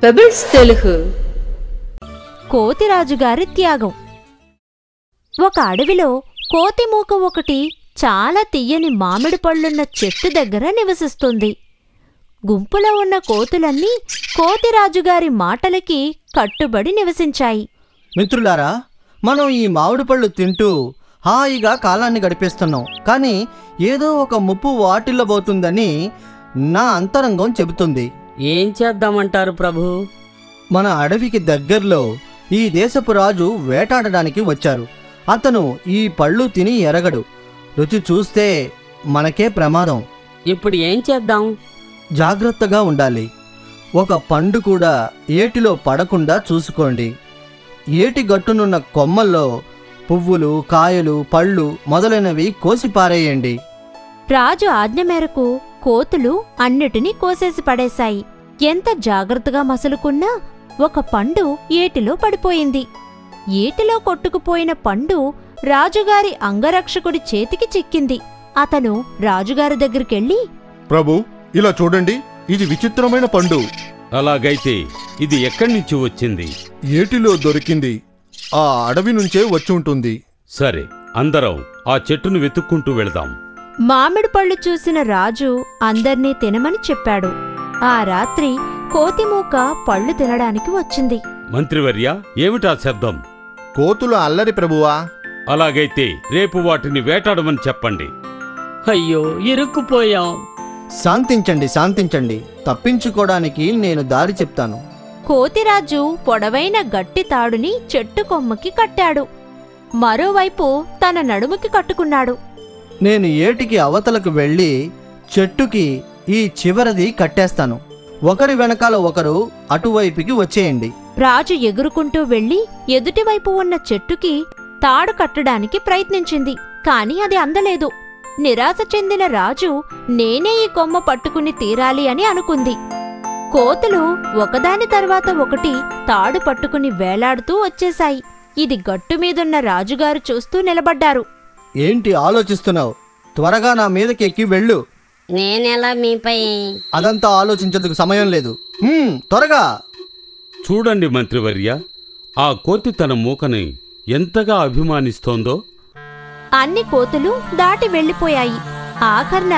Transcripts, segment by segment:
Pebbles Telugu. కోతిరాజుగారి త్యాగం. ఒక అడవిలో కోతిమూక ఒకటి చాలా తియ్యని మామిడి పళ్ళున్న చెట్టు దగ్గర నివసిస్తుంది. గుంపులో ఉన్న కోతులన్నీ కోతిరాజుగారి మాటలకి కట్టుబడి నివసించాయి. మిత్రులారా, మనం ఈ మామిడి పళ్ళు తింటూ హాయిగా కాలాన్ని గడిపేస్తున్నాం. కానీ ఏదో ఒక ముప్పు వాటిల్లబోతుందని నా అంతరంగం చెబుతుంది. ఏం చేద్దామంటారు ప్రభు? మన అడవికి దగ్గర్లో ఈ దేశపు రాజు వేటాడడానికి వచ్చారు. అతను ఈ పళ్ళు తిని ఎరగడు. రుచి చూస్తే మనకే ప్రమాదం. ఇప్పుడు ఏం చేద్దాం? జాగ్రత్తగా ఉండాలి. ఒక పండు కూడా ఏటిలో పడకుండా చూసుకోండి. ఏటి గట్టునున్న కొమ్మల్లో పువ్వులు, కాయలు, పళ్ళు మొదలైనవి కోసి పారేయండి. రాజు ఆజ్ఞ మేరకు కోతులు అన్నిటినీ కోసేసి పడేశాయి. ఎంత జాగ్రత్తగా మసులుకున్నా ఒక పండు ఏటిలో పడిపోయింది. ఏటిలో కొట్టుకుపోయిన పండు రాజుగారి అంగరక్షకుడి చేతికి చిక్కింది. అతను రాజుగారి దగ్గరికెళ్ళి, ప్రభు, ఇలా చూడండి, ఇది విచిత్రమైన పండు. అలాగైతే ఇది ఎక్కడి నుంచి వచ్చింది? ఏటిలో దొరికింది. ఆ అడవి నుంచే వచ్చి ఉంటుంది. సరే, అందరం ఆ చెట్టును వెతుక్కుంటూ వెళదాం. మామిడి పళ్ళు చూసిన రాజు అందర్నీ తినమని చెప్పాడు. ఆ రాత్రి కోతిమూక పళ్ళు తినడానికి వచ్చింది. మంత్రివర్య, ఏమిటా శబ్దం? కోతుల అల్లరి ప్రభువా. అలాగైతే రేపు వాటిని వేటాడమని చెప్పండి. అయ్యో, ఇరుక్కుపోయాం. శాంతించండి, శాంతించండి. తప్పించుకోవడానికి నేను దారి చెప్తాను. కోతిరాజు పొడవైన గట్టి తాడుని చెట్టు కొమ్మకి కట్టాడు. మరోవైపు తన నడుముకి కట్టుకున్నాడు. నేను ఏటికి అవతలకు వెళ్ళి చెట్టుకి ఈ చివరిది కట్టేస్తాను. ఒకరి వెనకాల ఒకరు అటువైపుకి వచ్చేయండి. రాజు ఎగురుకుంటూ వెళ్లి ఎదుటివైపు ఉన్న చెట్టుకి తాడు కట్టడానికి ప్రయత్నించింది. కాని అది అందలేదు. నిరాశ చెందిన రాజు నేనే ఈ కొమ్మ పట్టుకుని తీరాలి అని అనుకుంది. కోతులు ఒకదాని తర్వాత ఒకటి తాడు పట్టుకుని వేలాడుతూ వచ్చేశాయి. ఇది గట్టుమీదున్న రాజుగారు చూస్తూ నిలబడ్డారు. ఏంటి ఆలోచిస్తున్నావు? త్వరగా నా మీదకి ఎక్కి వెళ్ళు. నేనెలా మీపై? అదంతా ఆలోచించేందుకు సమయం లేదు. త్వరగా చూడండి మంత్రివర్య, ఆ కోతి తన మూకని ఎంతగా అభిమానిస్తోందో. అన్ని కోతులు దాటి వెళ్లిపోయాయి. ఆఖర్న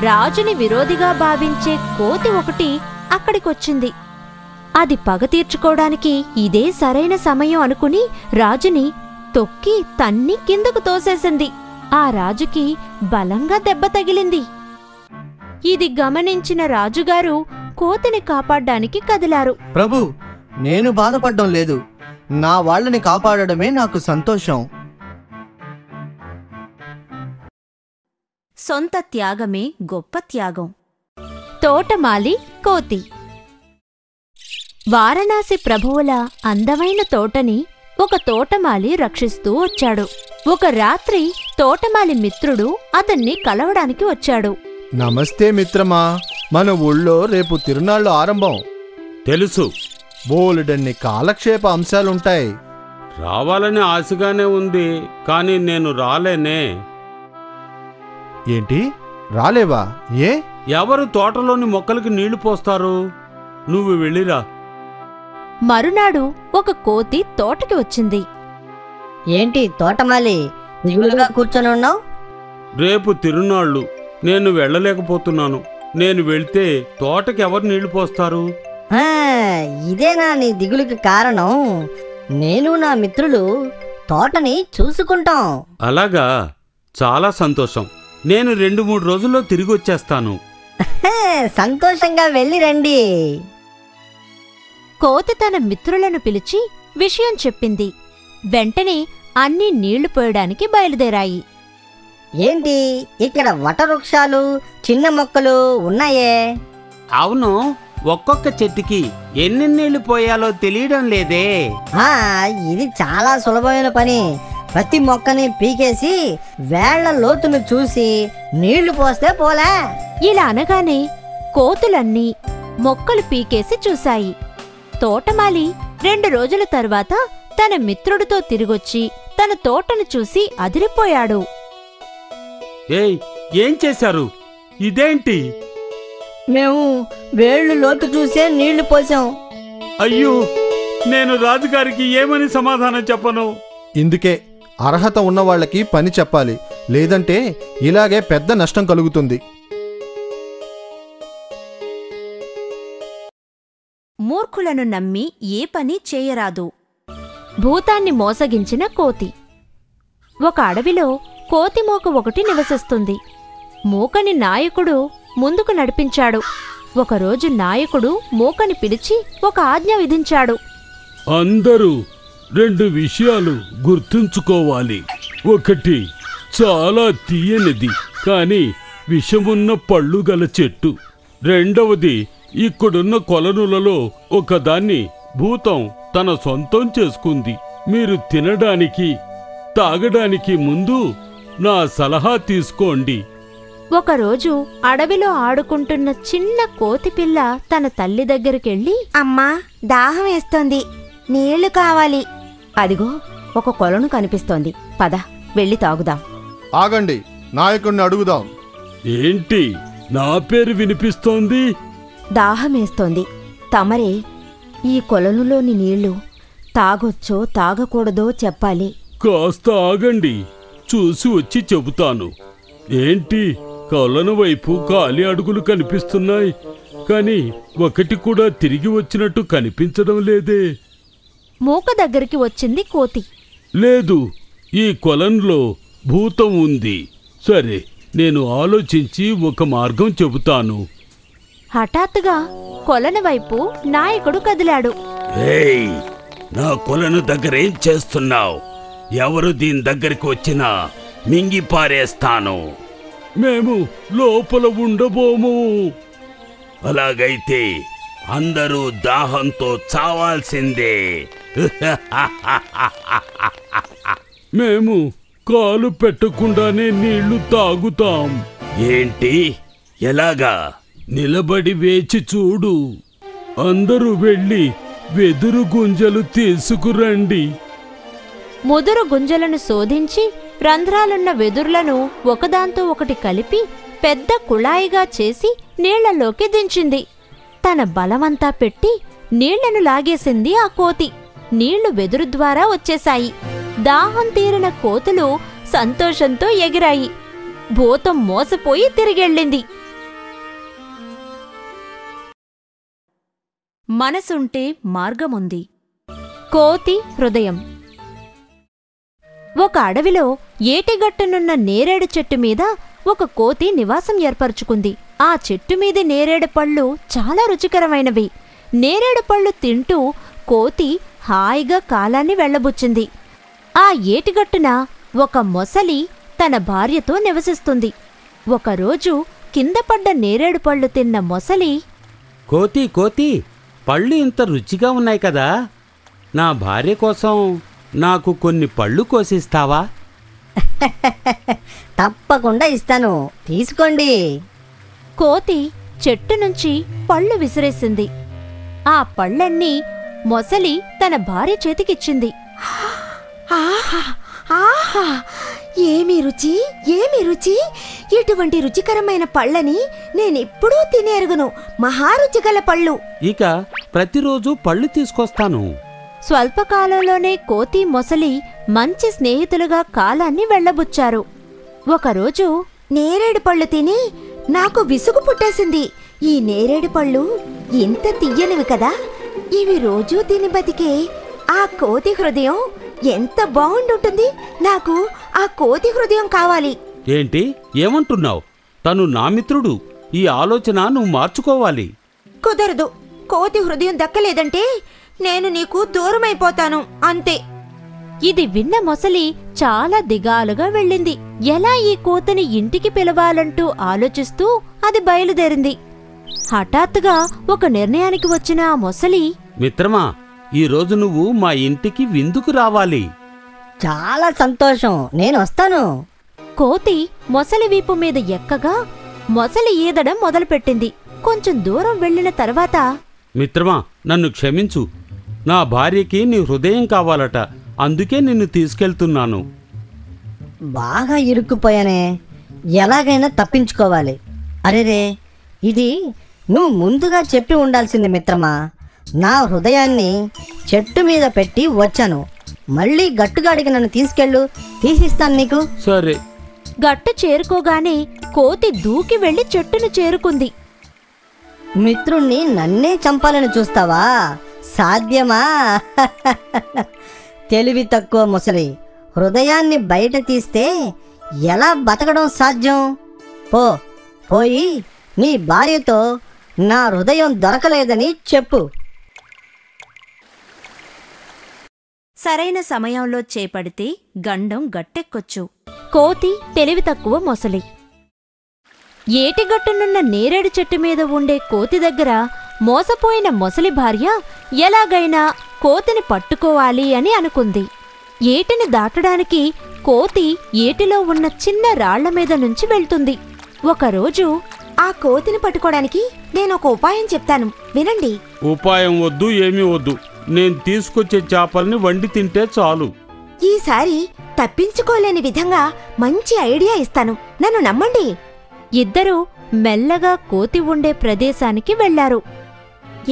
రాజుని విరోధిగా భావించే కోతి ఒకటి అక్కడికొచ్చింది. అది పగ తీర్చుకోవడానికి ఇదే సరైన సమయం అనుకుని రాజుని తొక్కి తన్ని కిందకు తోసేసింది. ఆ రాజుకి బలంగా దెబ్బ తగిలింది. ఇది గమనించిన రాజుగారు కోతిని కాపాడ్డానికి కదిలారు. ప్రభు, నేను బాధపడ్డం లేదు. నా వాళ్ళని కాపాడడమే నాకు సంతోషం. సొంత త్యాగమే గొప్ప త్యాగం. తోటమాలి కోతి. వారణాసి ప్రభువుల అందమైన తోటని ఒక తోటమాలి రక్షిస్తూ వచ్చాడు. ఒక రాత్రి తోటమాలి మిత్రుడు అతన్ని కలవడానికి వచ్చాడు. నమస్తే మిత్రమా, మన ఊళ్ళో రేపు తిరునాళ్ళు ఆరంభం. తెలుసు. బోలెడన్ని కాలక్షేప అంశాలుంటాయి. రావాలని ఆశగానే ఉంది, కానీ నేను రాలేనే. ఏంటి, రాలేవా? ఏ? ఎవరు తోటలోని మొక్కలకి నీళ్లు పోస్తారు? నువ్వు వెళ్ళిరా. మరునాడు ఒక కోతి తోటకి వచ్చింది. ఏంటి తోటమాలి, దిగులుగా కూర్చొని ఉన్నావు? రేపు తిరునాళ్ళు, నేను వెళ్ళలేకపోతున్నాను. నేను వెళ్తే తోటకి ఎవరు నీళ్లు పోస్తారు? ఇదేనా నీ దిగులుకి కారణం? నేను నా మిత్రులు తోటని చూసుకుంటాం. అలాగా, చాలా సంతోషం. నేను 2-3 రోజుల్లో తిరిగి వచ్చేస్తాను. సంతోషంగా వెళ్ళి రండి. కోతి తన మిత్రులను పిలిచి విషయం చెప్పింది. వెంటనే అన్నీ నీళ్లు పోయడానికి బయలుదేరాయి. ఏంటి, ఇక్కడ వటవృక్షాలు, చిన్న మొక్కలు ఉన్నాయే? అవును, ఒక్కొక్క చెట్టుకి ఎన్ని నీళ్లు పోయాలో తెలియడం లేదే. ఇది చాలా సులభమైన పని. ప్రతి మొక్కని పీకేసి వేళ్ల లోతును చూసి నీళ్లు పోస్తే పోలే. ఇలా అనగానే కోతులన్నీ మొక్కలు పీకేసి చూశాయి. తోటమాలి 2 రోజుల తర్వాత తన మిత్రుడితో తిరిగొచ్చి తన తోటను చూసి అదిరిపోయాడు. ఏయ్, ఏం చేశారు? ఇదేంటి? మేము వేళ్ళు లోతు చూసే నీళ్లు పోసాం. అయ్యో, నేను రాజుగారికి ఏమని సమాధానం చెప్పను? ఇందుకే అర్హత ఉన్న వాళ్ళకి పని చెప్పాలి, లేదంటే ఇలాగే పెద్ద నష్టం కలుగుతుంది. మూర్ఖులను నమ్మి ఏ పని చేయరాదు. భూతాన్ని మోసగించిన కోతి. ఒక అడవిలో కోతి మూక ఒకటి నివసిస్తుంది. మూకని నాయకుడు ముందుకు నడిపించాడు. ఒకరోజు నాయకుడు మూకని పిలిచి ఒక ఆజ్ఞ విధించాడు. అందరూ 2 విషయాలు గుర్తుంచుకోవాలి. ఒకటి, చాలా తీయనిది కానీ విషమున్న పళ్ళు గల చెట్టు. రెండవది, ఇక్కడున్న కొలనులలో ఒకదాన్ని భూతం తన సొంతం చేసుకుంది. మీరు తినడానికి, తాగడానికి ముందు నా సలహా తీసుకోండి. ఒకరోజు అడవిలో ఆడుకుంటున్న చిన్న కోతిపిల్ల తన తల్లి దగ్గరికెళ్ళి, అమ్మా, దాహం వేస్తోంది, నీళ్లు కావాలి. అదిగో ఒక కొలను కనిపిస్తోంది, పద వెళ్ళి తాగుదాం. ఆగండి, నాయకుడిని అడుగుదాం. ఏంటి నా పేరు వినిపిస్తోంది? దాహమేస్తోంది, తమరే ఈ కొలనులోని నీళ్లు తాగొచ్చో తాగకూడదో చెప్పాలి. కాస్త ఆగండి, చూసి వచ్చి చెబుతాను. ఏంటి, కొలను వైపు ఖాళీ అడుగులు కనిపిస్తున్నాయి, కానీ ఒకటి కూడా తిరిగి వచ్చినట్టు కనిపించడం లేదే. మూక దగ్గరికి వచ్చింది కోతి. లేదు, ఈ కొలంలో భూతం ఉంది. సరే, నేను ఆలోచించి ఒక మార్గం చెబుతాను. హఠాత్తుగా కొలను వైపు నాయకుడు కదిలాడు. ఏయ్, నా కొలను దగ్గరేం చేస్తున్నావు? ఎవరు దీని దగ్గరికి వచ్చినా మింగి పారేస్తాను. మేము లోపల ఉండబోము. అలాగైతే అందరూ దాహంతో చావాల్సిందే. మేము కాలు పెట్టకుండానే నీళ్లు తాగుతాం. ఏంటి, ఎలాగా? నిలబడి వేచి చూడు. అందరూ వెళ్ళి వెదురు గుంజలు తీసుకురండి. ముదురు గుంజలను శోధించి రంధ్రాలున్న వెదుర్లను ఒకదాంతో ఒకటి కలిపి పెద్ద కుళాయిగా చేసి నీళ్లలోకి దించింది. తన బలమంతా పెట్టి నీళ్లను లాగేసింది ఆ కోతి. నీళ్లు వెదురు ద్వారా వచ్చేశాయి. దాహం తీరిన కోతులు సంతోషంతో ఎగిరాయి. భూతం మోసపోయి తిరిగెళ్ళింది. మనసుంటే మార్గముంది. కోతి హృదయం. ఒక అడవిలో ఏటిగట్టునున్న నేరేడు చెట్టు మీద ఒక కోతి నివాసం ఏర్పరచుకుంది. ఆ చెట్టు మీది నేరేడు పళ్ళు చాలా రుచికరమైనవి. నేరేడు పళ్ళు తింటూ కోతి హాయిగా కాలాన్ని వెళ్లబుచ్చింది. ఆ ఏటిగట్టున ఒక మొసలి తన భార్యతో నివసిస్తుంది. ఒకరోజు కింద పడ్డ నేరేడు పళ్ళు తిన్న మొసలి, కోతి కోతి, పళ్ళు ఇంత రుచిగా ఉన్నాయి కదా, నా భార్య కోసం నాకు కొన్ని పళ్ళు కోసిస్తావా? తప్పకుండా ఇస్తాను, తీసుకోండి. కోతి చెట్టు నుంచి పళ్ళు విసిరేసింది. ఆ పళ్ళన్నీ మొసలి తన భార్య చేతికిచ్చింది. ఆహా ఆహా, ఏమి రుచి, ఏమి రుచి! ఇటువంటి రుచికరమైన పళ్ళని నేనెప్పుడూ తినేరుగును. మహారుచిగల పళ్ళు. ఇక ప్రతిరోజు పళ్ళు తీసుకొస్తాను. స్వల్పకాలంలోనే కోతి మొసలి మంచి స్నేహితులుగా కాలాన్ని వెళ్లబుచ్చారు. ఒకరోజు, నేరేడు పళ్ళు తిని నాకు విసుగు పుట్టేసింది. ఈ నేరేడు పళ్ళు ఇంత తియ్యనివి కదా, ఇవి రోజూ తిని బతికే ఆ కోతి హృదయం ఎంత బాగుండుంటుంది. నాకు ఆ కోతి హృదయం కావాలి. ఏంటి, ఏమంటున్నావు? తను నా మిత్రుడు. ఈ ఆలోచన నువ్వు మార్చుకోవాలి. కుదరదు. కోతి హృదయం దక్కలేదంటే నేను నీకు దూరమైపోతాను, అంతే. ఇది విన్న మొసలి చాలా దిగాలుగా వెళ్ళింది. ఎలా ఈ కోతిని ఇంటికి పిలవాలంటూ ఆలోచిస్తూ అది బయలుదేరింది. హఠాత్తుగా ఒక నిర్ణయానికి వచ్చిన ఆ మొసలి, మిత్రమా, ఈరోజు నువ్వు మా ఇంటికి విందుకు రావాలి. చాలా సంతోషం, నేను వస్తాను. కోతి మొసలి వీపు మీద ఎక్కగా మొసలి ఈదడం మొదలుపెట్టింది. కొంచెం దూరం వెళ్ళిన తర్వాత, మిత్రమా, నన్ను క్షమించు. నా భార్యకి నీ హృదయం కావాలట, అందుకే నిన్ను తీసుకెళ్తున్నాను. బాగా ఇరుక్కుపోయానే, ఎలాగైనా తప్పించుకోవాలి. అరేరే, ఇది నువ్వు ముందుగా చెప్పి ఉండాల్సింది మిత్రమా. నా హృదయాన్ని చెట్టు మీద పెట్టి వచ్చాను. మళ్ళీ గట్టుగాడికి నన్ను తీసుకెళ్ళు, తీసిస్తాను నీకు. సరే. గట్టు చేరుకోగానే కోతి దూకి వెళ్లి చెట్టును చేరుకుంది. మిత్రుణ్ణి నన్నే చంపాలని చూస్తావా? సాధ్యమా? తెలివి తక్కువ ముసలి, హృదయాన్ని బయట తీస్తే ఎలా బతకడం సాధ్యం? పోయి నీ భార్యతో నా హృదయం దొరకలేదని చెప్పు. సరైన సమయంలో చేపడితే గండం గట్టెక్కొచ్చు. కోతి తెలివి తక్కువ మొసలి. ఏటిగట్టునున్న నేరేడు చెట్టు మీద ఉండే కోతి దగ్గర మోసపోయిన మొసలి భార్య ఎలాగైనా కోతిని పట్టుకోవాలి అని అనుకుంది. ఏటిని దాటడానికి కోతి ఏటిలో ఉన్న చిన్న రాళ్ల మీద నుంచి వెళ్తుంది. ఒకరోజు ఆ కోతిని పట్టుకోవడానికి నేను ఒక ఉపాయం చెప్తాను, వినండి. ఉపాయం వద్దు, ఏమీ వద్దు. నేను తీసుకొచ్చే చేపల్ని వండి తింటే చాలు. ఈసారి తప్పించుకోలేని విధంగా మంచి ఐడియా ఇస్తాను, నన్ను నమ్మండి. ఇద్దరూ మెల్లగా కోతి ఉండే ప్రదేశానికి వెళ్లారు.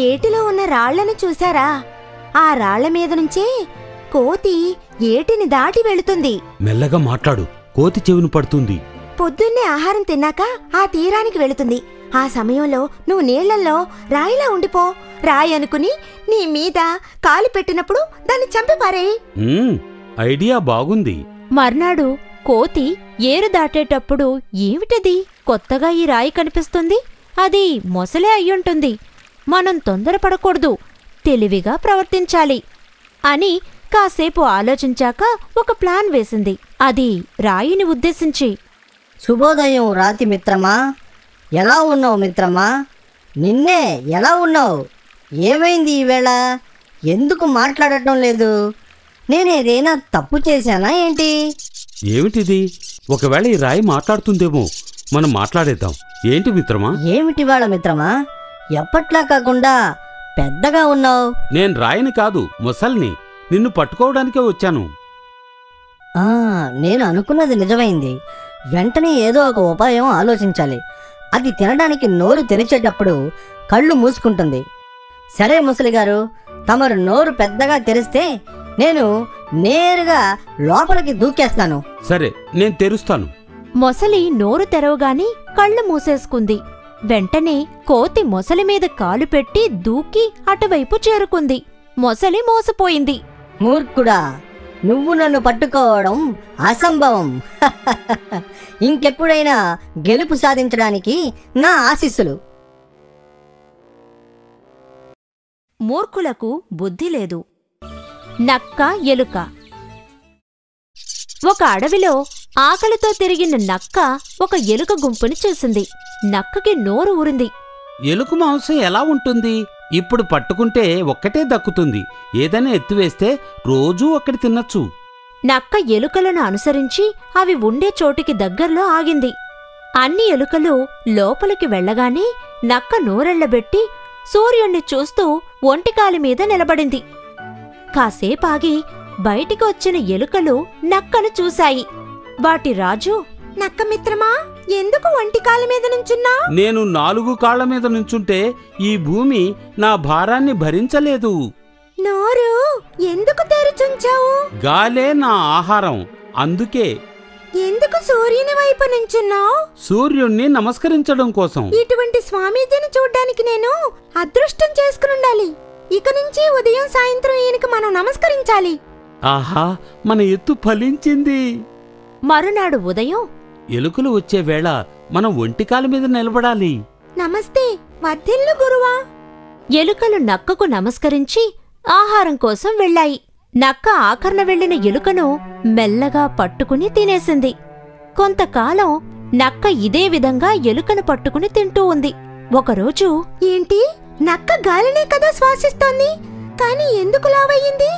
ఏటిలో ఉన్న రాళ్లను చూశారా? ఆ రాళ్ల మీద నుంచే కోతి ఏటిని దాటి వెళుతుంది. మెల్లగా మాట్లాడు, కోతి చెవిని పడుతుంది. పొద్దున్నే ఆహారం తిన్నాక ఆ తీరానికి వెళుతుంది. ఆ సమయంలో నువ్వు నీళ్లలో రాయిలా ఉండిపో. రాయి అనుకుని నీ మీద కాలు పెట్టినప్పుడు దాన్ని చంపి పారేయ్. ఐడియా బాగుంది. మర్నాడు కోతి ఏరు దాటేటప్పుడు ఏమిటది, కొత్తగా ఈ రాయి కనిపిస్తుంది, అది మొసలే అయ్యుంటుంది, మనం తొందరపడకూడదు, తెలివిగా ప్రవర్తించాలి అని కాసేపు ఆలోచించాక ఒక ప్లాన్ వేసింది. అది రాయిని ఉద్దేశించి, శుభోదయం రాతి మిత్రమా, ఎలా ఉన్నావు మిత్రమా? నిన్నే ఎలా ఉన్నావు? ఏమైంది ఈవేళ? ఎందుకు మాట్లాడటం లేదు? నేనేదైనా తప్పు చేశానా ఏంటి? ఏమిటిది? ఒకవేళ ఈ రాయి మాట్లాడుతుందేమో, మనం మాట్లాడేద్దాం. ఏంటి మిత్రమా? ఏమిటి వాళ్ళ మిత్రమా, ఎప్పట్లా కాకుండా పెద్దగా ఉన్నావు? నేను రాయిని కాదు, మొసల్ని. నిన్ను పట్టుకోవడానికే వచ్చాను. నేను అనుకున్నది నిజమైంది. వెంటనే ఏదో ఒక ఉపాయం ఆలోచించాలి. అది తినడానికి నోరు తెరిచేటప్పుడు కళ్ళు మూసుకుంటుంది. సరే ముసలిగారు, తమరు నోరు పెద్దగా తెరిస్తే నేను నేరుగా లోపలికి దూకేస్తాను. సరే, నేను తెరుస్తాను. మొసలి నోరు తెరవగానే కళ్ళు మూసేసుకుంది. వెంటనే కోతి మొసలి మీద కాలు పెట్టి దూకి అటువైపు చేరుకుంది. మొసలి మోసపోయింది. మూర్ఖుడా, నువ్వు నన్ను పట్టుకోవడం అసంభవం. ఇంకెప్పుడైనా గెలుపు సాధించడానికి నా ఆశీస్సులు. మూర్ఖులకు బుద్ధి లేదు. నక్క ఎలుక. ఒక అడవిలో ఆకలితో తిరిగిన నక్క ఒక ఎలుక గుంపుని చూసింది. నక్కకి నోరు ఊరింది. ఎలుక మాంసం ఎలా ఉంటుంది? ఇప్పుడు పట్టుకుంటే ఒక్కటే దక్కుతుంది. ఏదైనా ఎత్తివేస్తే రోజూ ఒక్కటి తినచ్చు. నక్క ఎలుకలను అనుసరించి అవి ఉండే చోటికి దగ్గర్లో ఆగింది. అన్ని ఎలుకలు లోపలికి వెళ్లగానే నక్క నోరెళ్లబెట్టి సూర్యుణ్ణి చూస్తూ ఒంటికాలి మీద నిలబడింది. కాసేపాగి బయటికి వచ్చిన ఎలుకలు నక్కను చూశాయి. వాటి రాజు, నక్క మిత్రమా, ఎందుకు ఒంటికాలి మీద నుంచున్నా? నేను 4 కాళ్ల మీద నుంచుంటే ఈ భూమి నా భారాన్ని భరించలేదు. నోరు ఎందుకు తెరుచుంచావు? గాలే నా ఆహారం, అందుకే. ఎందుకు సూర్యుని వైపు నుంచున్నావు? సూర్యుణ్ణి నమస్కరించడం కోసం. ఇటువంటి స్వామీజీని చూడ్డానికి నేను అదృష్టం చేసుకునుండాలి. ఇక నుంచి ఉదయం సాయంత్రం ఈయనకి మనం నమస్కరించాలి. ఆహా, మన ఎత్తు ఫలించింది. మరునాడు ఉదయం ఎలుకలు వచ్చే వేళ మనం ఒంటికాల మీద నిలబడాలి. నమస్తే, వర్ధిల్లు గురువా. ఎలుకలు నక్కకు నమస్కరించి ఆహారం కోసం వెళ్ళాయి. నక్క ఆఖరణ వెళ్లిన ఎలుకను మెల్లగా పట్టుకుని తినేసింది. కొంతకాలం నక్క ఇదే విధంగా ఎలుకను పట్టుకుని తింటూ ఉంది. ఒకరోజు, ఏంటి, నక్క గాలినే కదా శ్వాసిస్తోంది, కాని ఎందుకు లావయ్యింది?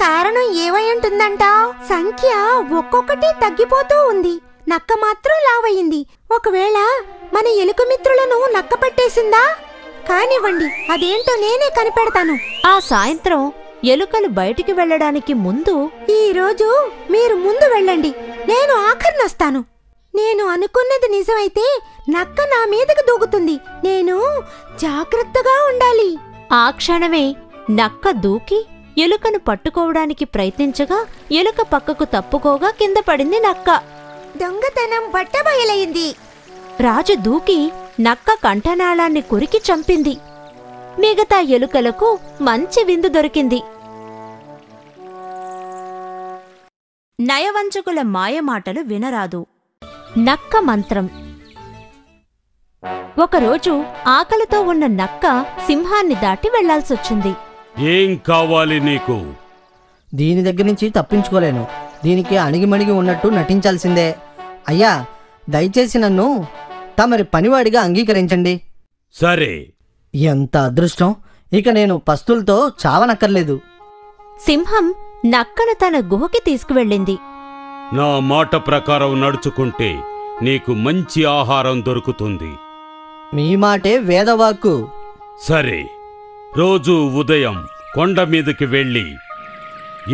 కారణం ఏమై ఉంటుందంటావ్? సంఖ్య ఒక్కొక్కటి తగ్గిపోతూ ఉంది, నక్క మాత్రం లావయ్యింది. ఒకవేళ మన ఎలుక మిత్రులను నక్క పట్టేసిందా? కానివ్వండి, అదేంటో నేనే కనిపెడతాను. ఆ సాయంత్రం ఎలుకలు బయటికి వెళ్లడానికి ముందు, ఈరోజు మీరు ముందు వెళ్ళండి, నేను ఆఖరినొస్తాను. నేను అనుకున్నది నిజమైతే నక్క నా మీదకు దూకుతుంది. నేను జాగ్రత్తగా ఉండాలి. ఆ క్షణమే నక్క దూకి ఎలుకను పట్టుకోవడానికి ప్రయత్నించగా ఎలుక పక్కకు తప్పుకోగా కింద పడింది నక్క. దొంగతనం బట్టబయలైంది. రాజు దూకి నక్క కంఠనాళాన్ని కొరికి చంపింది. మిగతా ఎలుకలకు మంచి విందు దొరికింది. నయవంచకుల మాయమాటలు వినరాదు. నక్క మంత్రం. ఒకరోజు ఆకలితో ఉన్న నక్క సింహాన్ని దాటి వెళ్లాల్సొచ్చింది. ఏం కావాలి నీకు? దీని దగ్గర నుంచి తప్పించుకోలేను. దీనికి అణిగిమణిగి ఉన్నట్టు నటించాల్సిందే. అయ్యా, దయచేసి నన్ను తమరి పనివాడిగా అంగీకరించండి. సరే. ఎంత అదృష్టం! ఇక నేను పస్తులతో చావనక్కర్లేదు. సింహం నక్కను తన గుహకి తీసుకువెళ్ళింది. నా మాట ప్రకారం నడుచుకుంటే నీకు మంచి ఆహారం దొరుకుతుంది. మీ మాటే వేదవాక్కు. సరే, రోజూ ఉదయం కొండ మీదకి వెళ్ళి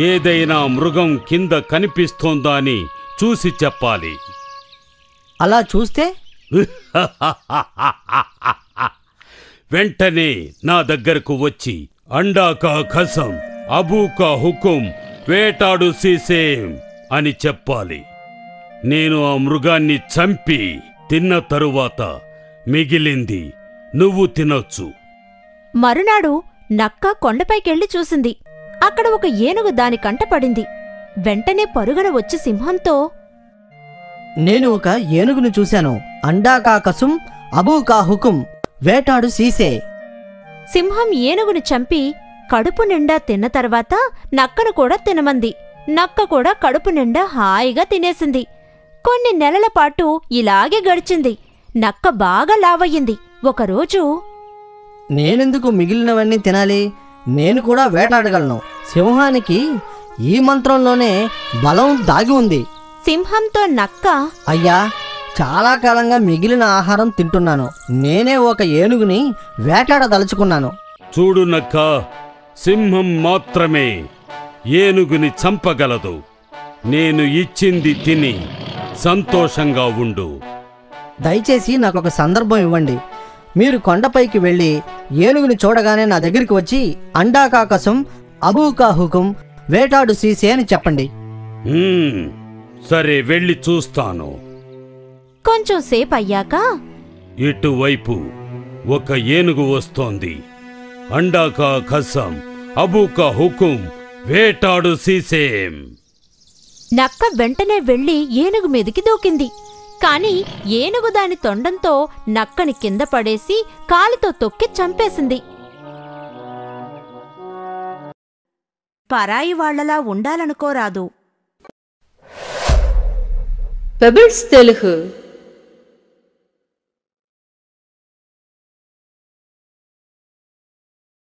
ఏదైనా మృగం కింద కనిపిస్తోందా అని చూసి చెప్పాలి. అలా చూస్తే వెంటనే నా దగ్గరకు వచ్చి అండాకా ఖసం అబూకా హుకుం వేటాడు సీసేం అని చెప్పాలి. నేను ఆ మృగాన్ని చంపి తిన్న తరువాత మిగిలింది నువ్వు తినొచ్చు. మరునాడు నక్క కొండపైకెళ్లి చూసింది. అక్కడ ఒక ఏనుగు దాని కంటపడింది. వెంటనే పరుగున వచ్చి సింహంతో, నేను ఒక ఏనుగును చూశాను. అండాకా కసుం అబూకా హుకుం వేటాడు సీసే. సింహం ఏనుగుని చంపి కడుపు నిండా తిన్న తర్వాత నక్కను కూడా తినమంది. నక్క కూడా కడుపు నిండా హాయిగా తినేసింది. కొన్ని నెలల పాటు ఇలాగే గడిచింది. నక్క బాగా లావయ్యింది. ఒకరోజు, నేనెందుకు మిగిలినవన్నీ తినాలి? నేను కూడా వేటాడగలను. సింహానికి ఈ మంత్రంలోనే బలం దాగి ఉంది. సింహంతో నక్క, అయ్యా, చాలా కాలంగా మిగిలిన ఆహారం తింటున్నాను. నేనే ఒక ఏనుగుని వేటాడదలుచుకున్నాను. చూడు నక్క, సింహం మాత్రమే ఏనుగుని చంపగలదు. నేను ఇచ్చింది తిని సంతోషంగా ఉండు. దయచేసి నాకొక సందర్భం ఇవ్వండి. మీరు కొండపైకి వెళ్ళి ఏనుగుని చూడగానే నా దగ్గరికి వచ్చి అండాకా కసం అబూకా హుకుం వేటాడు సీసే అని చెప్పండి. సరే, వెళ్ళి చూస్తాను. కొంచెం సేపయ్యాక, ఇటువైపు ఒక ఏనుగు వస్తోంది. అండాకా ఖసం అబూకా హుకుం వేటాడు సీసేం. నక్క వెంటనే వెళ్లి ఏనుగు మీదికి దూకింది. కాని ఏనుగు దాని తొండంతో నక్కని కింద పడేసి కాలితో తొక్కి చంపేసింది. పరాయి వాళ్లలా ఉండాలనుకోరాదు. పెబిల్స్ తెలుగు